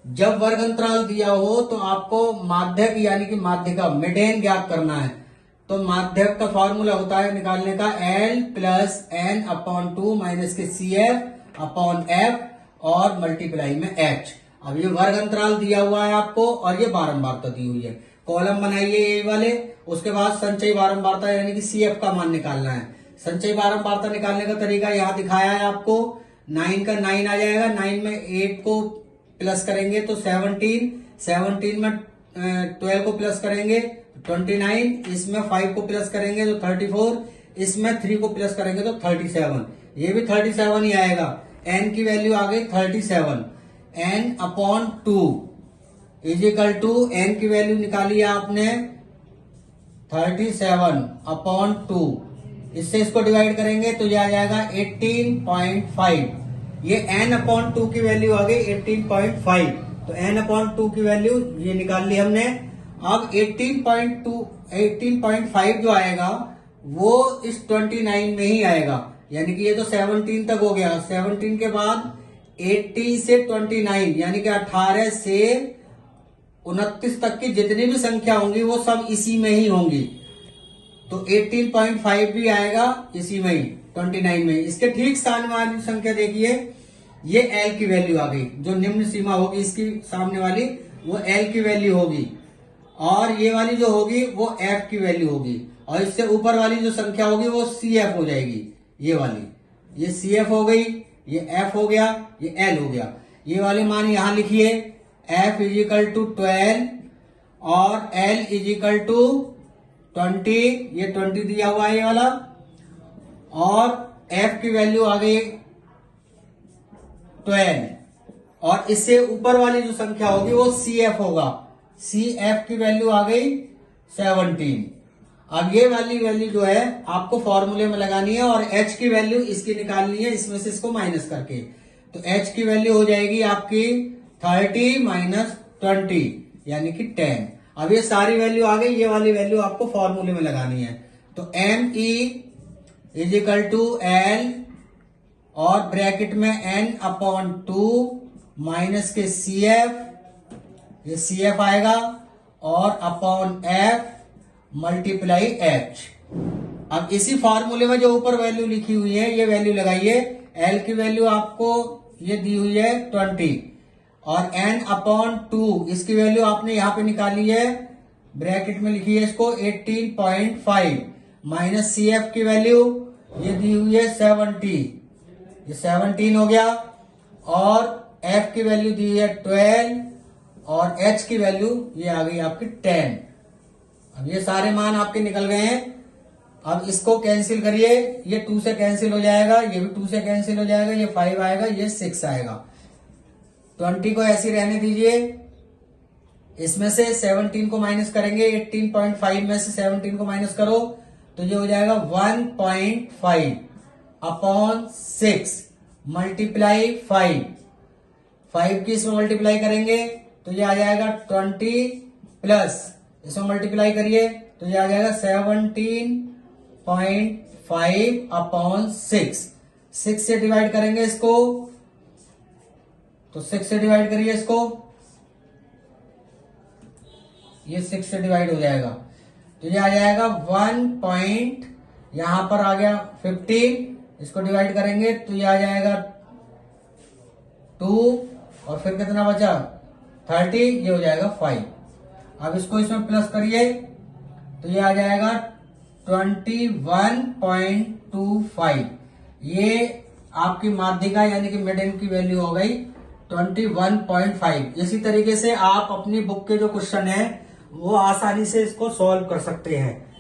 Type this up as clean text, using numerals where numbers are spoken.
जब वर्ग अंतराल दिया हो तो आपको माध्यक यानी कि माध्यिका मिडेन ज्ञात करना है। तो माध्यक का फॉर्मूला होता है निकालने का L plus n upon 2 minus के CF अपॉन F और मल्टीप्लाई में H। अब ये वर्ग अंतराल दिया हुआ है आपको और ये बारंबारता दी हुई है। कॉलम बनाइए ये वाले, उसके बाद संचयी बारंबारता यानी कि CF का मान निकालना है। संचयी बारंबारता निकालने का तरीका यहाँ दिखाया है आपको। 9 का 9 आ जाएगा, 9 में 8 को प्लस करेंगे तो 17, 17 में 12 को प्लस करेंगे 29, इसमें 5 को प्लस करेंगे तो 34, इसमें 3 को प्लस करेंगे तो 37। ये भी 37 ही आएगा। n की वैल्यू आ गई 37। n upon 2 equal to n की वैल्यू निकाली है आपने 37 अपॉन 2। इससे इसको डिवाइड करेंगे तो ये आ जाएगा 18.5। ये n अपॉन 2 की वैल्यू आ गई 18.5। तो n अपॉन 2 की वैल्यू ये निकाल ली हमने। अब 18.5 जो आएगा वो इस 29 में ही आएगा, यानी कि ये तो 17 तक हो गया। 17 के बाद 80 से 29 यानी कि 18 से 29 तक की जितनी भी संख्या होंगी वो सब इसी में ही होंगी। तो 18.5 भी आएगा इसी में ही 29 में। इसके ठीक सामने वाली संख्या देखिए, ये L की वैल्यू आ गई। जो निम्न सीमा होगी इसकी सामने वाली वो L की वैल्यू होगी, और ये वाली जो होगी वो F की वैल्यू होगी, और इससे ऊपर वाली जो संख्या होगी वो CF हो जाएगी। ये वाली ये CF हो गई, ये F हो गया, ये L हो गया। ये वाले मान यहां लिखिए, F इजिकल टू 12 और L इजिकल टू 20। ये 20 दिया हुआ है ये वाला, और F की वैल्यू आ गई 12, और इससे ऊपर वाली जो संख्या होगी वो CF होगा। CF की वैल्यू आ गई 17। अब ये वाली वैल्यू जो है आपको फॉर्मूले में लगानी है, और H की वैल्यू इसकी निकालनी है, इसमें से इसको माइनस करके। तो H की वैल्यू हो जाएगी आपकी 30 माइनस 20 यानी कि 10। अब ये सारी वैल्यू आ गई, ये वाली वैल्यू आपको फॉर्मूले में लगानी है। तो ME इजिकल टू L और ब्रैकेट में n अपॉन 2 माइनस के CF, ये CF आएगा, और अपॉन F मल्टीप्लाई H। अब इसी फॉर्मूले में जो ऊपर वैल्यू लिखी हुई है ये वैल्यू लगाइए। L की वैल्यू आपको ये दी हुई है 20, और n अपॉन 2 इसकी वैल्यू आपने यहां पे निकाली है, ब्रैकेट में लिखी है इसको 18.5 माइनस CF की वैल्यू ये दी हुई है 70, ये 17 हो गया, और F की वैल्यू दी है 12, और H की वैल्यू ये आ गई आपकी 10। अब ये सारे मान आपके निकल गए हैं। अब इसको कैंसिल करिए, ये 2 से कैंसिल हो जाएगा, ये भी 2 से कैंसिल हो जाएगा, ये 5 आएगा, ये 6 आएगा। 20 को ऐसी रहने दीजिए। इसमें से 17 को माइनस करेंगे, 18.5 में से 17 को माइनस करो तो ये हो जाएगा 1.5 अपॉन 6 मल्टीप्लाई 5 की इसमें मल्टीप्लाई करेंगे तो ये आ जाएगा 20 प्लस इसमें मल्टीप्लाई करिए तो ये आ जाएगा 17.5 अपॉन 6 से डिवाइड करेंगे इसको, तो 6 से डिवाइड करिए इसको, ये 6 से डिवाइड हो जाएगा तो ये आ जाएगा 1. यहां पर आ गया 15, इसको डिवाइड करेंगे तो ये आ जाएगा 2 और फिर कितना बचा 30, ये हो जाएगा 5। अब इसको इसमें प्लस करिए तो ये आ जाएगा 21.25। ये आपकी माध्यिका यानी कि मिड की वैल्यू हो गई 21.5। इसी तरीके से आप अपनी बुक के जो क्वेश्चन है वो आसानी से इसको सॉल्व कर सकते हैं।